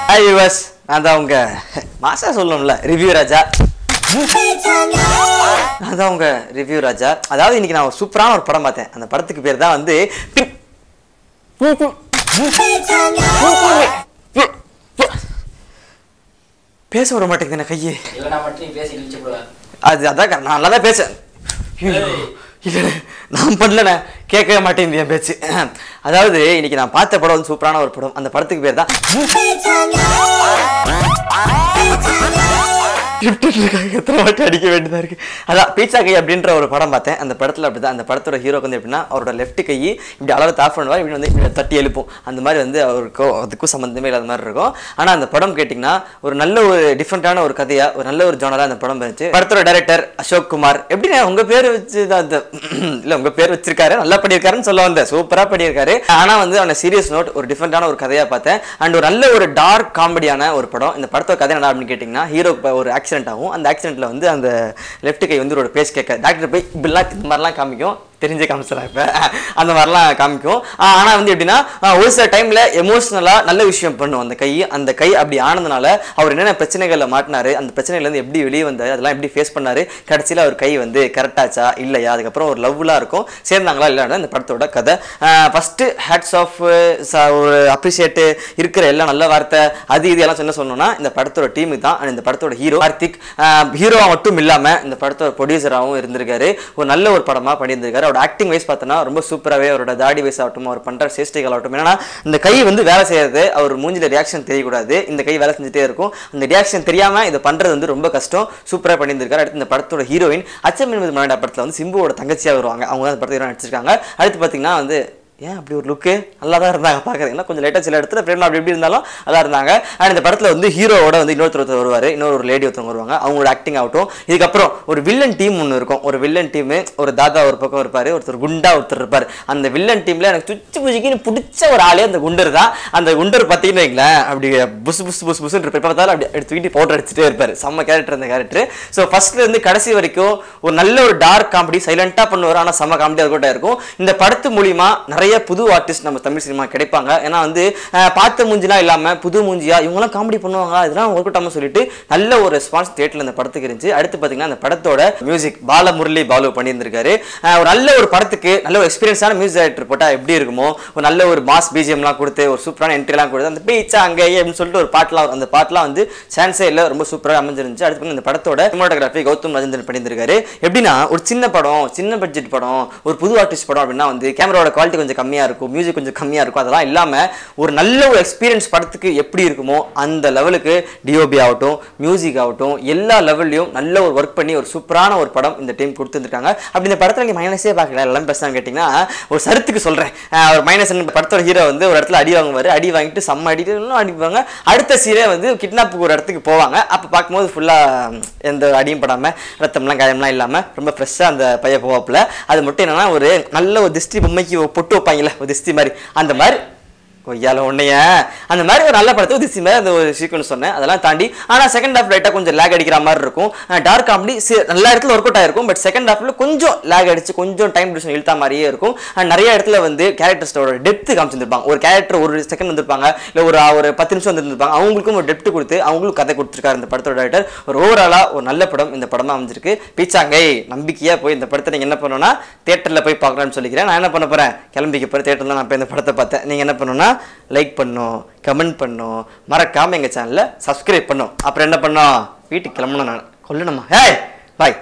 Hi viewers, நான் தான் உங்க மாசா சொல்லணும்ல ரிவ்யூ ராஜா. நான் தான் உங்க ரிவ்யூ ராஜா. அதாவது இன்னைக்கு நான் ஒரு சூப்பரான ஒரு படம் பார்த்தேன். அந்த படத்துக்கு பேர் தான் வந்து பேச விட மாட்டேங்குது கையே. அது அதான் நான் நல்லா தான் பேச. இல்லை நான் பண்ணலண்ணே, கேட்கவே மாட்டேங்குது என் பேச்சு. அதாவது இன்னைக்கு நான் பார்த்த படம் வந்து சூப்பரான ஒரு படம். அந்த படத்துக்கு பேர் தான் எத்தனை வாட்டி அடிக்க வேண்டியதா இருக்கு. அதான் பீட்சா கை அப்படின்ற ஒரு படம் பார்த்தேன். அந்த படத்துல அப்படிதான். அந்த படத்தோட ஹீரோக்கு வந்து எப்படின்னா அவரோட லெஃப்ட் கை இப்படி அளவு ஆஃப் பண்ணுவார், இப்படி வந்து இப்படி தட்டி எழுப்போம். அந்த மாதிரி வந்து அவருக்கும் அதுக்கும் சம்மந்தமே இல்லாத மாதிரி இருக்கும். ஆனா அந்த படம் கேட்டிங்கன்னா ஒரு நல்ல ஒரு டிஃப்ரெண்டான ஒரு கதையா, ஒரு நல்ல ஒரு ஜானரா அந்த படம் இருந்துச்சு. படத்தோட டைரக்டர் அசோக் குமார். எப்படின்னா உங்க பேர் வச்சு தான் அந்த இல்ல உங்க பேர் வச்சிருக்காரு, நல்லா பண்ணியிருக்காருன்னு சொல்ல வந்தேன். சூப்பரா பண்ணியிருக்காரு. ஆனா வந்து அவனை சீரியஸ் நோட் ஒரு டிஃப்ரெண்டான ஒரு கதையா பார்த்தேன். அண்ட் ஒரு நல்ல ஒரு டார்க் காமெடியான ஒரு படம். இந்த படத்தோட கதை என்ன அப்படின்னு கேட்டிங்கன்னா, ஹீரோ ஒரு ஆக்சிடென்ட் ஆகும். அந்த ஆக்சிடென்ட்ல வந்து அந்த லெஃப்ட் கை வந்து ஒரு பேஸ் கேட்க டாக்டர் போய் இப்படிலாம் இந்த மாதிரிலாம் காமிக்கும். தெரிஞ்சே காமிச்சிடலாம் இப்போ அந்த மாதிரிலாம் காமிக்கும். ஆனால் வந்து எப்படின்னா ஒரு சில டைமில் எமோஷ்னலாக நல்ல விஷயம் பண்ணும் அந்த கை அப்படி ஆனதுனால அவர் என்னென்ன பிரச்சனைகளில் மாட்டினாரு, அந்த பிரச்சனையிலேருந்து எப்படி வெளியே வந்தார், அதெல்லாம் எப்படி ஃபேஸ் பண்ணாரு, கடைசியில் அவர் கை வந்து கரெக்டாச்சா இல்லையா, அதுக்கப்புறம் ஒரு லவ்லாம் இருக்கும், சேர்ந்தாங்களா இல்லைன்னா இந்த படத்தோட கதை. ஃபஸ்ட்டு ஹேட்ஸ் ஆஃப் ஒரு அப்ரிஷியேட்டு இருக்கிற எல்லாம் நல்ல வார்த்தை அது இது எல்லாம் சொன்னோம்னா இந்த படத்தோட டீமுக்கு தான். இந்த படத்தோட ஹீரோ கார்த்திக் ஹீரோவா மட்டும் இல்லாமல் இந்த படத்தோட ப்ரொடியூசராகவும் இருந்திருக்காரு. ஒரு நல்ல ஒரு படமாக பண்ணியிருந்திருக்காரு. ஆக்டிங் வைஸ் பார்த்தோன்னா ரொம்ப சூப்பராகவே அவரோட தாடி வைஸ் ஆகட்டும், அவர் பண்ணுற சேஷ்டைகள் ஆகட்டும். ஏன்னா இந்த கை வந்து வேலை செய்யறது அவர் மூஞ்சில ரியாக்ஷன் தெரியக்கூடாது. இந்த கை வேலை செஞ்சுட்டே இருக்கும். அந்த ரியாக்ஷன் தெரியாமல் இதை பண்ணுறது வந்து ரொம்ப கஷ்டம். சூப்பராக பண்ணியிருந்திருக்காரு. அடுத்து இந்த படத்தோட ஹீரோயின் அச்சம் என்பது மலையாள படத்தில் வந்து சிம்புவோட தங்கச்சியாக வருவாங்க. அவங்க தான் அந்த படத்தை நடிச்சிருக்காங்க. அடுத்து பார்த்தீங்கன்னா வந்து ஏன் அப்படி ஒரு லுக்கு நல்லா தான் இருந்தாங்க பார்க்குறீங்கன்னா, கொஞ்சம் லேட்டாக சில இடத்துல ஃப்ரெண்ட் அப்படி எப்படி இருந்தாலும் நல்லா இருந்தாங்க. அண்ட் இந்த படத்தில் வந்து ஹீரோவோட வந்து இன்னொருத்தர் வருவார், இன்னொரு லேடி ஒருத்தவங்க வருவாங்க. அவங்களோட ஆக்டிங் ஆகட்டும். இதுக்கப்புறம் ஒரு வில்லன் டீம் ஒன்று இருக்கும். ஒரு வில்லன் டீமு ஒரு தாதா ஒரு பக்கம் இருப்பார், ஒருத்தர் குண்டா ஒருத்தர் இருப்பார். அந்த வில்லன் டீமில் எனக்கு சுச்சு புச்சிக்கு பிடிச்ச ஒரு ஆளே அந்த குண்டர் தான். அந்த குண்டர் பார்த்தீங்கன்னு வைங்களேன், அப்படி புஸ் புஸ் புஸ் புஸ்ன்னு இருப்பார். பார்த்தாலும் அப்படி எடுத்துக்கிட்டு பவுடர் அடிச்சுட்டே இருப்பார். செம்ம கேரக்டர் அந்த கேரக்டர். ஸோ ஃபர்ஸ்ட்லேருந்து கடைசி வரைக்கும் ஒரு நல்ல ஒரு டார்க் காமெடி, சைலண்டாக பண்ணுவார், ஆனால் செம்ம காமெடியாக இருக்கட்டும் இருக்கும். இந்த படத்து மூலிமா நிறைய புது ஆர்டிஸ்ட் நம்ம தமிழ் சினிமா கிடைப்பாங்க. ஏன்னா வந்து பார்த்த மூஞ்சிலாம் இல்லாமல் புது மூஞ்சியா இவங்கெல்லாம் காமெடி பண்ணுவாங்க, இதெல்லாம் ஒர்க் அவுட் சொல்லிட்டு நல்ல ஒரு ரெஸ்பான்ஸ் தியேட்டர்ல இந்த படத்துக்கு இருந்துச்சு. அடுத்து பார்த்தீங்கன்னா அந்த படத்தோட மியூசிக் பாலமுரளி பாலு பண்ணியிருந்திருக்காரு. ஒரு நல்ல ஒரு படத்துக்கு நல்ல ஒரு எக்ஸ்பீரியன்ஸான மியூசிக் டைரக்டர் போட்டால் எப்படி இருக்குமோ, ஒரு நல்ல ஒரு மாஸ் பிஜிஎம்லாம் கொடுத்து ஒரு சூப்பரான என்ட்ரிலாம் கொடுத்து அந்த பீச்சா அங்கே அப்படின்னு சொல்லிட்டு ஒரு பாட்டெலாம், அந்த பாட்டெலாம் வந்து சான்ஸே இல்லை, ரொம்ப சூப்பராக அமைஞ்சிருந்துச்சு. அடுத்து இந்த படத்தோட சினிமாட்டோகிராஃபி கௌதம் ராஜேந்திரன் பண்ணியிருந்திருக்காரு. எப்படின்னா ஒரு சின்ன படம், சின்ன பட்ஜெட் படம், ஒரு புது ஆர்டிஸ்ட் படம் அப்படின்னா வந்து கேமராவோட குவாலிட்டி கொஞ்சம் கம்மியாக இருக்கும், மியூசிக் கொஞ்சம் கம்மியாக இருக்கும். அதெல்லாம் இல்லாமல் ஒரு நல்ல ஒரு எக்ஸ்பீரியன்ஸ் படத்துக்கு எப்படி இருக்குமோ அந்த லெவலுக்கு டிஓபி ஆகட்டும், மியூசிக் ஆகட்டும், எல்லா லெவல்லையும் நல்ல ஒரு ஒர்க் பண்ணி ஒரு சூப்பரான ஒரு படம் இந்த டீம் கொடுத்துருக்காங்க. அப்படி இந்த படத்தில் நீங்கள் மைனஸே பார்க்கல, எல்லாம் பேசுகிறான்னு கேட்டிங்கன்னா ஒரு சரத்துக்கு சொல்கிறேன். ஒரு மைனஸ் படத்தோட ஹீரோ வந்து ஒரு இடத்துல அடி வாங்குவார், அடி வாங்கிட்டு செம்ம அடிப்பாங்க. அடுத்த சீரே வந்து கிட்னாப்புக்கு ஒரு இடத்துக்கு போவாங்க. அப்போ பார்க்கும்போது ஃபுல்லாக எந்த அடியும் படாமல் ரத்தம்லாம் காயம்லாம் இல்லாமல் ரொம்ப ஃப்ரெஷ்ஷாக அந்த பையன் போவாப்புல. அது மட்டும் என்னன்னா ஒரு நல்ல ஒரு திஷ்டி பொம்மைக்கு பொட்டு வைப்பாங்கல்ல, ஒரு திஷ்டி மாதிரி, அந்த மாதிரி கொய்யால ஒன்னைய அந்த மாதிரி ஒரு நல்ல படத்தை திசி மாதிரி அந்த ஒரு சீக்வன்ஸ் சொன்னேன். அதெல்லாம் தாண்டி ஆனால் செகண்ட் ஹாஃப் லைட்டாக கொஞ்சம் லேக் அடிக்கிற மாதிரி இருக்கும். டார்க் காமெடி எல்லா இடத்துல ஒர்க் அவுட் ஆயிருக்கும். பட் செகண்ட் ஹாஃப்ல கொஞ்சம் லேக் அடிச்சு கொஞ்சம் டைம் டியூரேஷன் இழுத்தா மாதிரியே இருக்கும். நிறைய இடத்துல வந்து கேரக்டர்ஸோட டெப்த் காமிச்சிருப்பாங்க. ஒரு கேரக்டர் ஒரு செகண்ட் வந்திருப்பாங்க, இல்லை ஒரு 10 நிமிஷம் வந்துருப்பாங்க. அவங்களுக்கும் ஒரு டெப்த் கொடுத்து அவங்களுக்கும் கதை கொடுத்துருக்காரு இந்த படத்தோட டைரக்டர். ஒரு ஓவராலாக ஒரு நல்ல படம் இந்த படமாக அமைஞ்சிருக்கு. பீச்சாங்கை நம்பிக்கையாக போய் இந்த படத்தை நீங்கள் என்ன பண்ணணும்னா தியேட்டரில் போய் பார்க்கலாம்னு சொல்லிக்கிறேன். நான் என்ன பண்ண போகிறேன், கிளம்பிக்க போகிறேன் தியேட்டரில். நான் இப்போ இந்த படத்தை பார்த்தேன். நீங்கள் என்ன பண்ணணும்னா லைக் பண்ணும், கமெண்ட் பண்ணும், மறக்காம எங்க சேனலை சப்ஸ்கிரைப் பண்ணும். அப்புறம் என்ன பண்ணோம், வீட்டுக்கு கிளம்பணும், நான் கொல்லணுமா. ஹே பாய்.